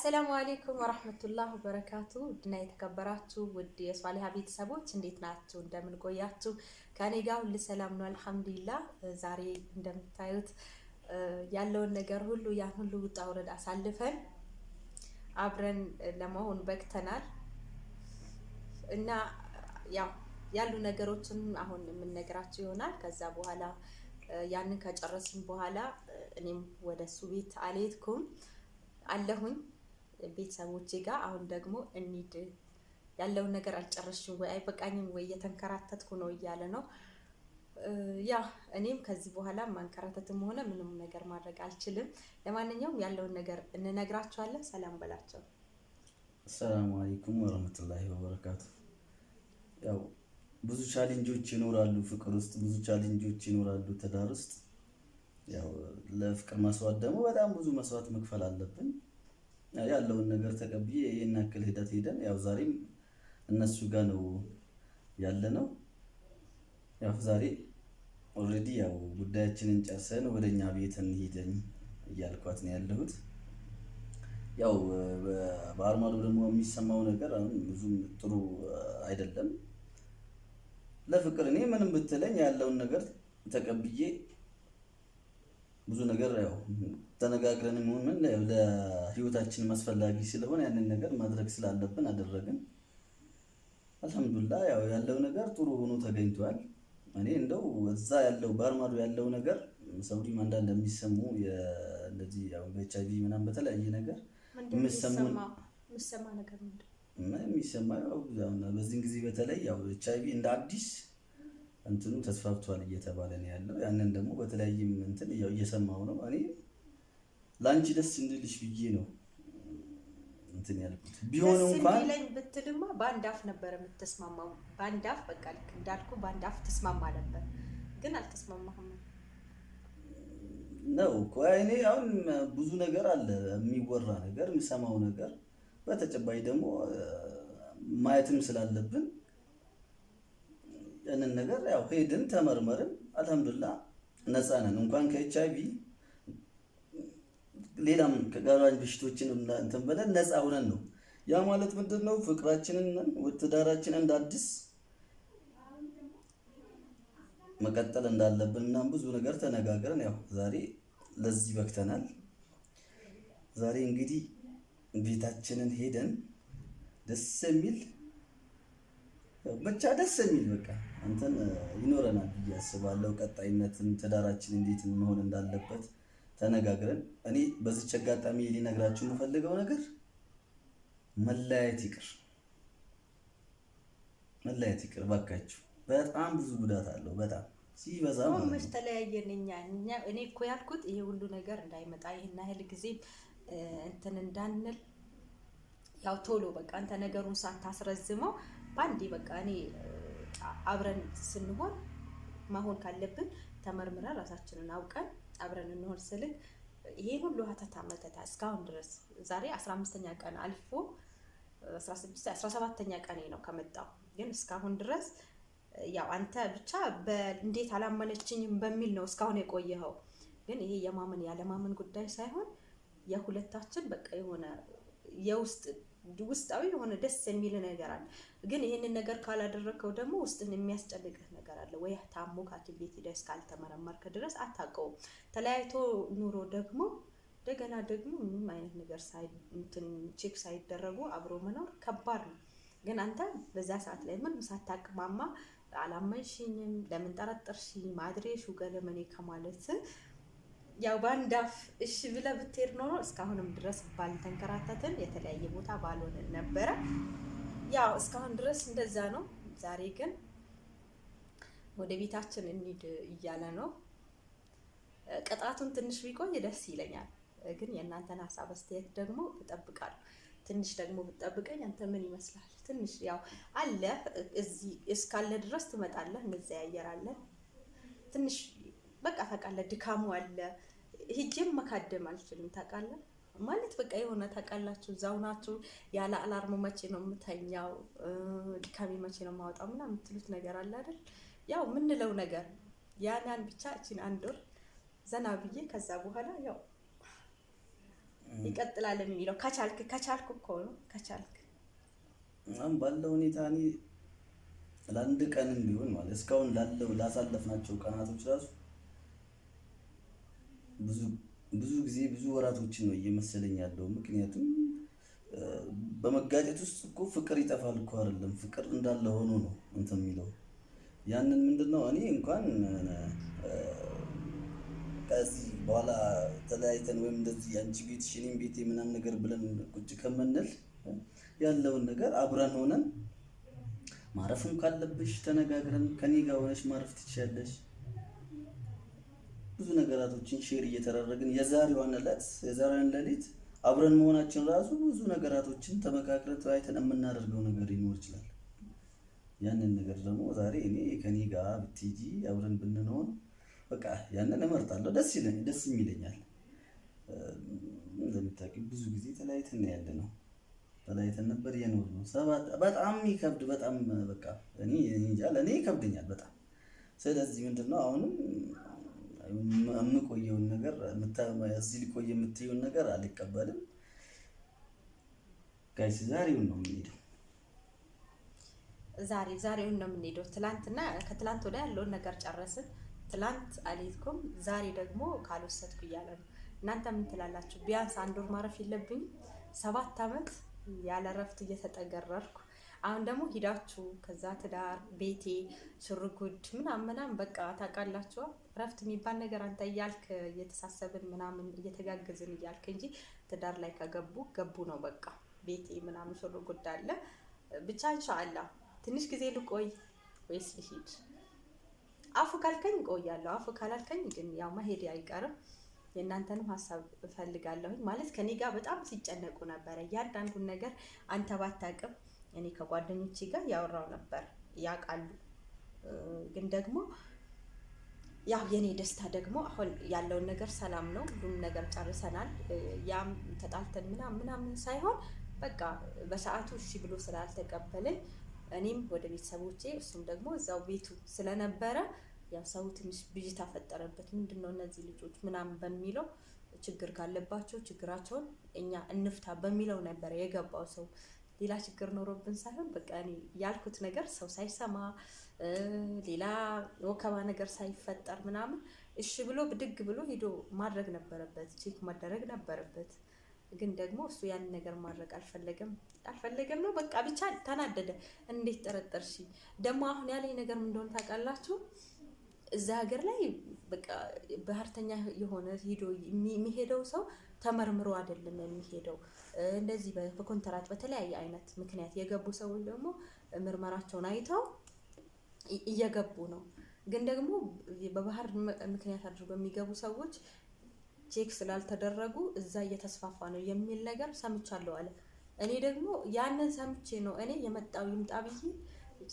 አሰላሙ አለይኩም ወራህመቱላሂ ወበረካቱ። ውድና የተከበራችሁ ውድ የሷሊሃ ቤተሰቦች እንዴት ናችሁ? እንደምን ቆያችሁ? ከኔ ጋር ሁሉ ሰላም ነው አልሐምዱሊላህ። ዛሬ እንደምታዩት ያለውን ነገር ሁሉ ያን ሁሉ ውጣ ውረድ አሳልፈን አብረን ለመሆን በቅተናል እና ያው ያሉ ነገሮችን አሁን የምንነግራችሁ ይሆናል። ከዛ በኋላ ያንን ከጨረስን በኋላ እኔም ወደሱ ቤት አልሄድኩም አለሁኝ ቤተሰቦቼ ጋር። አሁን ደግሞ እንሂድ ያለውን ነገር አልጨረስሽም ወይ አይበቃኝም ወይ እየተንከራተትኩ ነው እያለ ነው። ያ እኔም ከዚህ በኋላ ማንከራተትም ሆነ ምንም ነገር ማድረግ አልችልም። ለማንኛውም ያለውን ነገር እንነግራችኋለን። ሰላም በላቸው። አሰላሙ አለይኩም ወራህመቱላሂ ወበረካቱ። ያው ብዙ ቻሌንጆች ይኖራሉ ፍቅር ውስጥ፣ ብዙ ቻሌንጆች ይኖራሉ ትዳር ውስጥ። ያው ለፍቅር መስዋዕት ደግሞ በጣም ብዙ መስዋዕት መክፈል አለብን። ያለውን ነገር ተቀብዬ ይሄን ያክል ሂደት ሄደን ያው ዛሬም እነሱ ጋር ነው ያለነው። ያው ዛሬ ኦልሬዲ ያው ጉዳያችንን ጨርሰን ወደኛ ቤት እንሂደን እያልኳት ነው ያለሁት። ያው በአርማዶ ደግሞ የሚሰማው ነገር አሁን ብዙም ጥሩ አይደለም። ለፍቅር እኔ ምንም ብትለኝ ያለውን ነገር ተቀብዬ ብዙ ነገር ያው ተነጋግረን ምን ለህይወታችን አስፈላጊ ስለሆነ ያንን ነገር ማድረግ ስላለብን አደረግን። አልሐምዱሊላህ ያው ያለው ነገር ጥሩ ሆኖ ተገኝቷል። እኔ እንደው እዛ ያለው በአርማዶ ያለው ነገር ሳውዲም አንዳንድ የሚሰሙ እንደዚህ ያው በኤችአይቪ ምናምን በተለያየ ነገር የሚሰማ ነገር የሚሰማ ያው በዚህ ጊዜ በተለይ ያው ኤችአይቪ እንደ አዲስ እንትኑ ተስፋፍቷል እየተባለ ነው ያለው። ያንን ደግሞ በተለያየም እንትን ያው እየሰማው ነው። እኔ ላንቺ ደስ እንድልሽ ብዬ ነው እንትን ያልኩት። ቢሆን እንኳን ለኝ ብትልማ በአንድ አፍ ነበር የምትስማማው። በአንድ አፍ በቃ ልክ እንዳልኩ በአንድ አፍ ተስማማ ነበር፣ ግን አልተስማማህም ነው እኮ። እኔ አሁን ብዙ ነገር አለ የሚወራ ነገር የምሰማው ነገር፣ በተጨባጭ ደግሞ ማየትም ስላለብን ያንን ነገር ያው ሄድን ተመርመርን። አልሐምዱሊላህ ነፃ ነን። እንኳን ከኤችአይቪ ሌላም ከጋራጅ በሽቶችን እንትን ብለን ነፃ ሆነን ነው። ያ ማለት ምንድነው? ፍቅራችንን ትዳራችንን እንደ አዲስ መቀጠል እንዳለብን እና ብዙ ነገር ተነጋግረን ያው ዛሬ ለዚህ በክተናል። ዛሬ እንግዲህ ቤታችንን ሄደን ደስ የሚል ብቻ ደስ የሚል በቃ እንትን ይኖረናል ብዬ አስባለሁ። ቀጣይነትን ትዳራችን እንዴት መሆን እንዳለበት ተነጋግረን እኔ በዚህ አጋጣሚ ሊነግራችሁ የምፈልገው ነገር መለያየት ይቅር ባካችሁ። በጣም ብዙ ጉዳት አለው፣ በጣም ሲበዛ ማለት ነው። ተለያየን እኔ እኮ ያልኩት ይሄ ሁሉ ነገር እንዳይመጣ ይሄን ያህል ጊዜ እንትን እንዳንል ያው ቶሎ በቃ አንተ ነገሩን ሳታስረዝመው ባንዴ በቃ እኔ አብረን ስንሆን መሆን ካለብን ተመርምረን ራሳችንን አውቀን አብረን እንሆን ስልክ ይሄ ሁሉ ሀተታ መተታ እስካሁን ድረስ ዛሬ 15ኛ ቀን አልፎ 17ኛ ቀኔ ነው ከመጣው፣ ግን እስካሁን ድረስ ያው አንተ ብቻ እንዴት አላመነችኝም በሚል ነው እስካሁን የቆየኸው። ግን ይሄ የማመን ያለማመን ጉዳይ ሳይሆን የሁለታችን በቃ የሆነ ውስጣዊ የሆነ ደስ የሚል ነገር አለ። ግን ይሄንን ነገር ካላደረከው ደግሞ ውስጥን የሚያስጨንቅህ ነገር አለ። ወይ ታሞ ሐኪም ቤት ሄደህ እስካልተመረመርክ ድረስ አታውቀውም። ተለያይቶ ኑሮ ደግሞ እንደገና ደግሞ ምንም አይነት ነገር ቼክ ሳይደረጉ አብሮ መኖር ከባድ ነው። ግን አንተ በዛ ሰዓት ላይ ምንም ሳታቅማማ አላመንሽኝም፣ ለምን ጠረጠርሽኝ፣ ማድሬሹ ገለመኔ ከማለት ያው በአንድ አፍ እሺ ብለህ ብትሄድ ኖሮ እስካሁንም ድረስ ባልተንከራተትን የተለያየ ቦታ ባልሆንን ነበረ። ያው እስካሁን ድረስ እንደዛ ነው። ዛሬ ግን ወደ ቤታችን እንሂድ እያለ ነው። ቅጣቱን ትንሽ ቢቆይ ደስ ይለኛል፣ ግን የእናንተን ሀሳብ አስተያየት ደግሞ እጠብቃለሁ። ትንሽ ደግሞ ብትጠብቀኝ አንተ ምን ይመስላል? ትንሽ ያው አለ እዚህ እስካለ ድረስ ትመጣለህ፣ እንዘያየራለን። ትንሽ በቃ ታውቃለህ ድካሙ አለ። ሂጄም መካደም አልችልም ታውቃለህ። ማለት በቃ የሆነ ታውቃላችሁ እዛው ናችሁ። ያለ አላርም መቼ ነው የምተኛው፣ ድካሜ መቼ ነው የማወጣው ምናምን የምትሉት ነገር አለ አይደል? ያው ምንለው ነገር ያን ብቻ እቺን አንድ ወር ዘና ብዬ ከዛ በኋላ ያው ይቀጥላል የሚለው ከቻልክ እኮ ነው ከቻልክ ባለው ሁኔታ እኔ ለአንድ ቀንም ቢሆን ማለት እስካሁን ላሳለፍናቸው ቀናቶች ራሱ ብዙ ጊዜ ብዙ ወራቶችን ነው እየመሰለኝ ያለው። ምክንያቱም በመጋጨት ውስጥ እኮ ፍቅር ይጠፋል እኮ አይደለም፣ ፍቅር እንዳለ ሆኖ ነው እንትን የሚለው። ያንን ምንድነው እኔ እንኳን ከዚህ በኋላ ተለያይተን ወይም እንደዚህ አንቺ ቤትሽ እኔም ቤቴ ምናምን ነገር ብለን ቁጭ ከምንል ያለውን ነገር አብረን ሆነን ማረፍም ካለብሽ ተነጋግረን ከኔ ጋር ሆነሽ ማረፍ ትችያለሽ። ብዙ ነገራቶችን ሼር እየተደረግን የዛሬዋን ሌሊት አብረን መሆናችን ራሱ ብዙ ነገራቶችን ተመካክረን ተወያይተን የምናደርገው ነገር ሊኖር ይችላል። ያንን ነገር ደግሞ ዛሬ እኔ ከኔ ጋር ብትሄጂ አብረን ብንሆን በቃ ያንን እመርጣለሁ። ደስ ይለኛል። እንደምታውቂው ብዙ ጊዜ ተለያይተን ነበር የኖርነው። በጣም ይከብድ በጣም በቃ እኔ እንጃ ለኔ ይከብደኛል በጣም። ስለዚህ ምንድነው አሁንም የምቆየውን ነገር እዚህ ሊቆይ የምትይውን ነገር አልቀበልም። ጋይስ ዛሬውን ነው የምንሄደው። ዛሬውን ነው የምንሄደው። ትላንትና ከትላንት ወዲያ ያለውን ነገር ጨረስን። ትላንት አልሄድኩም፣ ዛሬ ደግሞ ካልወሰድኩ እያለ ነው። እናንተ ምን ትላላችሁ? ቢያንስ 1 ወር ማረፍ የለብኝም? 7 ዓመት ያለ እረፍት እየተጠገረርኩ አሁን ደግሞ ሂዳችሁ ከዛ ትዳር ቤቴ ሽርጉድ ምናምን በቃ ታውቃላችሁ። እረፍት የሚባል ነገር አንተ እያልክ እየተሳሰብን ምናምን እየተጋገዝን እያልክ እንጂ ትዳር ላይ ገቡ ነው በቃ። ቤቴ ምናምን ሽርጉድ አለ ብቻ። ኢንሻአላህ ትንሽ ጊዜ ልቆይ ወይስ ልሂድ? አፉ ካልከኝ እቆያለሁ፣ አፉ ካላልከኝ ግን ያው መሄድ አይቀርም። የእናንተንም ሀሳብ እፈልጋለሁኝ። ማለት ከኔ ጋር በጣም ሲጨነቁ ነበረ። እያንዳንዱን ነገር አንተ ባታውቅም እኔ ከጓደኞቼ ጋር ያወራው ነበር፣ ያውቃሉ። ግን ደግሞ ያው የኔ ደስታ ደግሞ አሁን ያለውን ነገር ሰላም ነው፣ ሁሉም ነገር ጨርሰናል። ያም ተጣልተን ምናምን ሳይሆን በቃ በሰዓቱ እሺ ብሎ ስላልተቀበለኝ እኔም ወደ ቤተሰቦቼ እሱም ደግሞ እዛው ቤቱ ስለነበረ ያው ሰው ትንሽ ብዥታ ፈጠረበት። ምንድነው እነዚህ ልጆች ምናምን በሚለው ችግር ካለባቸው ችግራቸውን እኛ እንፍታ በሚለው ነበር የገባው ሰው። ሌላ ችግር ኖሮብን ሳይሆን በቃ እኔ ያልኩት ነገር ሰው ሳይሰማ ሌላ ወከባ ነገር ሳይፈጠር ምናምን እሺ ብሎ ብድግ ብሎ ሄዶ ማድረግ ነበረበት፣ ቼክ ማድረግ ነበረበት። ግን ደግሞ እሱ ያን ነገር ማድረግ አልፈለገም ነው በቃ። ብቻ ተናደደ። እንዴት ጠረጠርሽ? ደግሞ አሁን ያለኝ ነገር ምን እንደሆነ ታውቃላችሁ? እዛ ሀገር ላይ በቃ ባህርተኛ የሆነ ሄዶ የሚሄደው ሰው ተመርምሮ አይደለም የሚሄደው። እንደዚህ በኮንትራት በተለያየ አይነት ምክንያት የገቡ ሰዎች ደግሞ ምርመራቸውን አይተው እየገቡ ነው። ግን ደግሞ በባህር ምክንያት አድርገው የሚገቡ ሰዎች ቼክ ስላልተደረጉ እዛ እየተስፋፋ ነው የሚል ነገር ሰምቻለሁ አለ። እኔ ደግሞ ያንን ሰምቼ ነው እኔ የመጣው ይምጣ ብዬ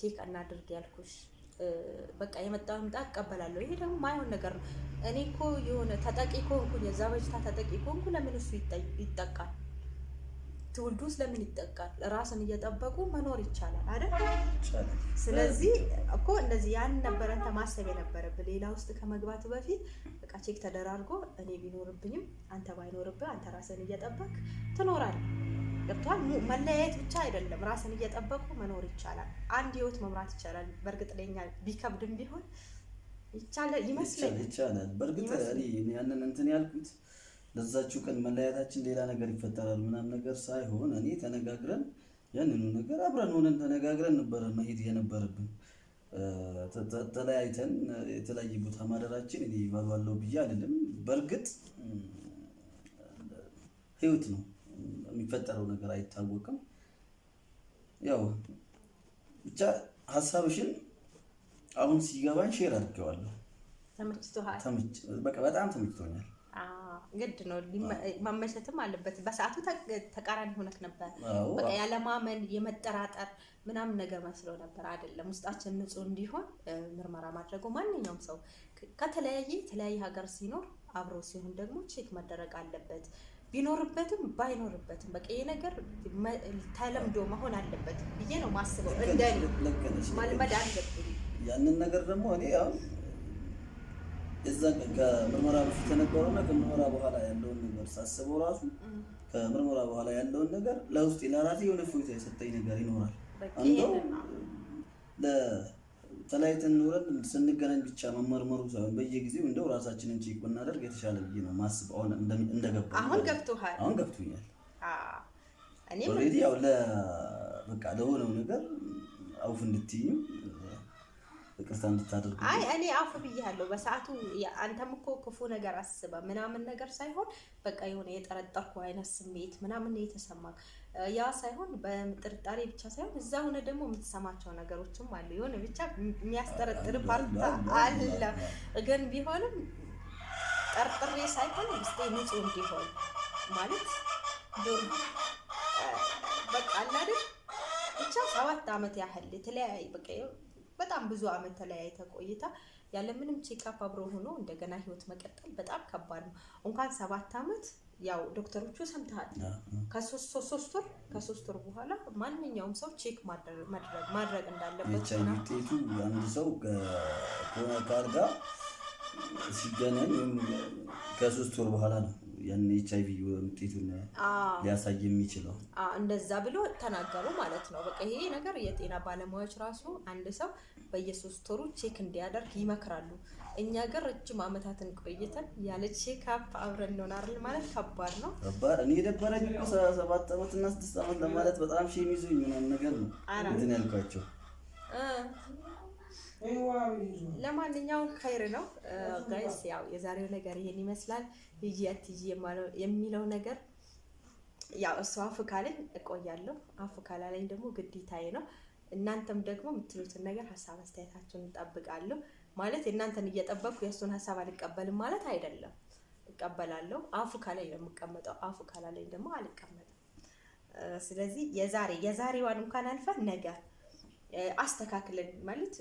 ቼክ እናድርግ ያልኩሽ። በቃ የመጣው ይምጣ እቀበላለሁ። ይሄ ደግሞ ማይሆን ነገር ነው። እኔ እኮ የሆነ ተጠቂ ከሆንኩኝ የዛ በሽታ ተጠቂ ከሆንኩ ለምን እሱ ይጠቃል? ትውልዱስ ለምን ይጠቃል? ራስን እየጠበቁ መኖር ይቻላል አይደል? ስለዚህ እኮ እንደዚህ ያን ነበር አንተ ማሰብ የነበረብህ። ሌላ ውስጥ ከመግባት በፊት በቃ ቼክ ተደራርጎ እኔ ቢኖርብኝም አንተ ባይኖርብህ አንተ ራስን እየጠበቅ ትኖራለህ። ገብቷል? መለያየት ብቻ አይደለም፣ ራስን እየጠበቁ መኖር ይቻላል። አንድ ህይወት መምራት ይቻላል። በእርግጥ ለኛ ቢከብድም ቢሆን ይቻላል። በእርግጥ እኔ ያንን እንትን ያልኩት ለዛችሁ ቀን መለያየታችን ሌላ ነገር ይፈጠራል ምናምን ነገር ሳይሆን እኔ ተነጋግረን ያንኑ ነገር አብረን ሆነን ተነጋግረን ነበረ መሄድ የነበረብን። ተለያይተን የተለያየ ቦታ ማደራችን እኔ ባባለው ብዬ አይደለም። በእርግጥ ህይወት ነው፣ የሚፈጠረው ነገር አይታወቅም። ያው ብቻ ሀሳብሽን አሁን ሲገባኝ ሼር አድርጌዋለሁ። በቃ በጣም ተመችቶኛል። ግድ ነው ማመሸትም አለበት። በሰዓቱ ተቃራኒ ሆነክ ነበር። በቃ ያለማመን የመጠራጠር ምናምን ነገር መስሎ ነበር። አይደለም ውስጣችን ንጹህ እንዲሆን ምርመራ ማድረጉ ማንኛውም ሰው ከተለያየ ሀገር ሲኖር አብሮ ሲሆን ደግሞ ቼክ መደረግ አለበት። ቢኖርበትም ባይኖርበትም በቃ ይሄ ነገር ተለምዶ መሆን አለበት ብዬ ነው ማስበው። እንደኔ ማልመድ አለብኝ ያንን ነገር ደግሞ እኔ አሁን የዛን ከምርመራ በፊት የነበረውና ከምርመራ በኋላ ያለውን ነገር ሳስበው ራሱ ከምርመራ በኋላ ያለውን ነገር ለውስጤ ለራሴ የሆነ እፎይታ የሰጠኝ ነገር ይኖራል። እንደው ለተለያይተን ኖረን ስንገናኝ ብቻ መመርመሩ ሳይሆን በየጊዜው እንደው ራሳችንን ቼክ ብናደርግ የተሻለ ብዬ ነው ማስበው። አሁን እንደገባኝ አሁን ገብቶሃል? አሁን ገብቶኛል። እኔ ኦልሬዲ ያው በቃ ለሆነው ነገር አውፍ እንድትይኝ ይቅርታ እንድታደርጉ። አይ እኔ አፉ ብያለሁ በሰዓቱ። አንተም እኮ ክፉ ነገር አስበ ምናምን ነገር ሳይሆን በቃ የሆነ የጠረጠርኩ አይነት ስሜት ምናምን የተሰማክ ያ ሳይሆን በጥርጣሬ ብቻ ሳይሆን እዛ ሆነ ደግሞ የምትሰማቸው ነገሮችም አሉ። የሆነ ብቻ የሚያስጠረጥር ፓርት አለ። ግን ቢሆንም ጠርጥሬ ሳይሆን ውስጤ ንጹህ እንዲሆን ማለት በቃ አለ አይደል ብቻ 7 ዓመት ያህል የተለያየ በቃ በጣም ብዙ ዓመት ተለያይተ ቆይታ ያለ ምንም ቼክአፕ አብሮ ሆኖ እንደገና ህይወት መቀጠል በጣም ከባድ ነው። እንኳን 7 ዓመት ያው ዶክተሮቹ ሰምተሃል ከ3 ወር በኋላ ማንኛውም ሰው ቼክ ማድረግ እንዳለበት ነው። ውጤቱ አንድ ሰው ከሆነ ካልጋ ሲገናኝ ከ3 ወር በኋላ ነው ያን HIV ውጤቱን ሊያሳይ የሚችለው። እንደዛ ብሎ ተናገሩ ማለት ነው። በቃ ይሄ ነገር የጤና ባለሙያዎች ራሱ አንድ ሰው በየ3 ወሩ ቼክ እንዲያደርግ ይመክራሉ። እኛ ግን ረጅም ዓመታትን ቆይተን ያለ ቼክአፕ አብረን እንሆናለን ማለት ከባድ ነው። ከባድ እኔ የደበረኝ እኮ 7 ዓመት እና 6 ዓመት ለማለት በጣም ሼም ይዞኝ ምናምን ነገር ነው እንትን ያልኳቸው። ለማንኛውም ኸይር ነው ጋይስ። ያው የዛሬው ነገር ይሄን ይመስላል። ይጂ የሚለው ነገር ያው እሱ አፍ ካለኝ እቆያለሁ፣ አፍ ካላለኝ ደግሞ ግዴታዬ ነው። እናንተም ደግሞ የምትሉትን ነገር ሀሳብ አስተያየታችሁን እንጠብቃለሁ። ማለት እናንተን እየጠበቅኩ የእሱን ሀሳብ አልቀበልም ማለት አይደለም፣ እቀበላለሁ። አፉ ካለኝ ነው የምቀመጠው፣ አፉ ካላለኝ ደግሞ አልቀመጥም። ስለዚህ የዛሬዋን እንኳን አልፈን ነገር አስተካክለን ማለት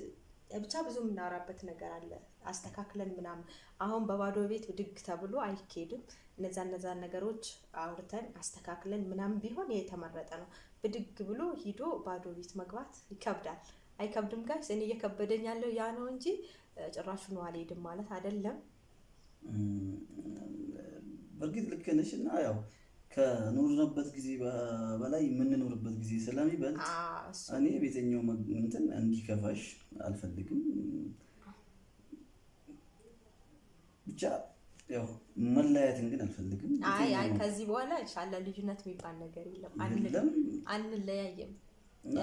ብቻ ብዙ የምናወራበት ነገር አለ። አስተካክለን ምናምን አሁን በባዶ ቤት ድግ ተብሎ አይኬድም። እነዛ ነገሮች አውርተን አስተካክለን ምናምን ቢሆን የተመረጠ ነው። ብድግ ብሎ ሂዶ ባዶ ቤት መግባት ይከብዳል። አይከብድም ጋይስ? እኔ እየከበደኝ ያለው ያ ነው እንጂ ጭራሹን አልሄድም ማለት አይደለም። በእርግጥ ልክ ነሽ እና ያው ከኖርንበት ጊዜ በላይ የምንኖርበት ጊዜ ስለሚበልጥ እኔ ቤተኛው እንትን እንዲከፋሽ አልፈልግም። ብቻ ያው መለያየትን ግን አልፈልግም። አይ ከዚህ በኋላ ኢንሻአላህ ልዩነት የሚባል ነገር የለም። አንለያየም፣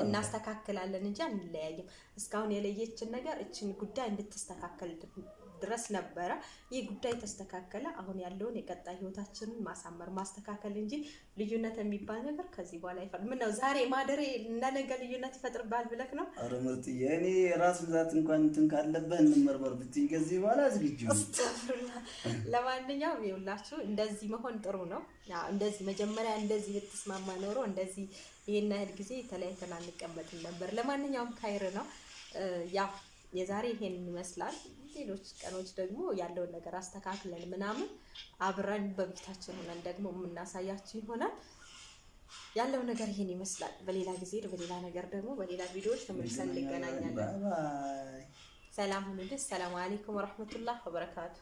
እናስተካክላለን እንጂ አንለያየም። እስካሁን የለየችን ነገር እችን ጉዳይ እንድትስተካከል ድረስ ነበረ። ይህ ጉዳይ ተስተካከለ። አሁን ያለውን የቀጣይ ህይወታችንን ማሳመር ማስተካከል እንጂ ልዩነት የሚባል ነገር ከዚህ በኋላ ይፈጥር። ምን ነው ዛሬ ማደሬ ለነገ ልዩነት ይፈጥርባል ብለክ ነው? አረ ምርጥዬ፣ እኔ ራስ ብዛት እንኳን እንትን ካለበት እንመርመር ብትይ ከዚህ በኋላ ዝግጁ ነኝ። ለማንኛውም ይኸውላችሁ እንደዚህ መሆን ጥሩ ነው። ያው እንደዚህ መጀመሪያ እንደዚህ ብትስማማ ኖሮ እንደዚህ ይሄን ያህል ጊዜ ተለያይተን አንቀመጥም ነበር። ለማንኛውም ኸይር ነው። ያው የዛሬ ይሄን ይመስላል። ሌሎች ቀኖች ደግሞ ያለውን ነገር አስተካክለን ምናምን አብረን በቤታችን ሆነን ደግሞ የምናሳያችሁ ይሆናል። ያለው ነገር ይሄን ይመስላል። በሌላ ጊዜ በሌላ ነገር ደግሞ በሌላ ቪዲዮዎች ተመልሰን እንገናኛለን። ሰላም ሁኑልኝ። ሰላም አለይኩም ወራህመቱላሂ ወበረካቱ።